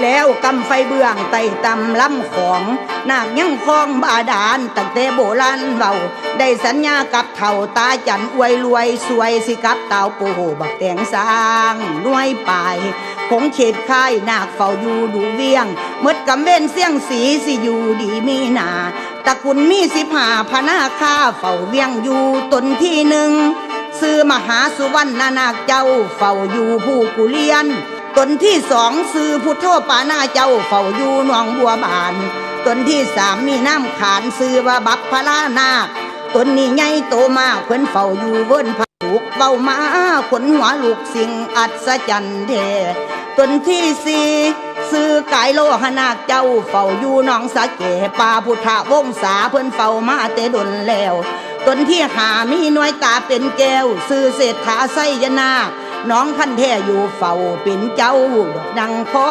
แล้วกำไฟเบื้องไต่ตำลำของนาคยังคลองบาดาลตั้งแต่โบราณเบาได้สัญญากับเถ่าตาจันอวยรวยสวยสิกับเต่าโปบักแตงสร้างหน่วยปลายคงเขตค่ายนาคเฝ้าอยู่ดูเวียงเมื่อกำเว้นเสียงสีสิอยู่ดีมีนาตระกุลมี15พนาคาเฝ้าเวียงอยู่ตนที่หนึ่งซื้อมหาสุวรรณนาคเจ้าเฝ้าอยู่ผู้กุเลียนตนที่2ซื้อพุทโธปานาเจ้าเฝ้าอยู่หนองบัวบานตนที่3มีน้ำขานซื้อว่าบัพพลานาคตนนี้ใหญ่โตมากเพิ่นเฝ้าอยู่เวิ้นผักถูกเฝ้ามาขนหัวลูกสิ่งอัศจรรย์แท้ตนที่4ซื้อกายโลหนาคเจ้าเฝ้าอยู่หนองสะเกป่าพุทธวงศาเพิ่นเฝ้ามาแต่ดนแล้วตนที่5มีหน่วยตาเป็นแก้วซื้อเศรษฐาไสยนาคน้องพันแท้อยู่เฝ้าเป็นเจ้าดอกดังคอ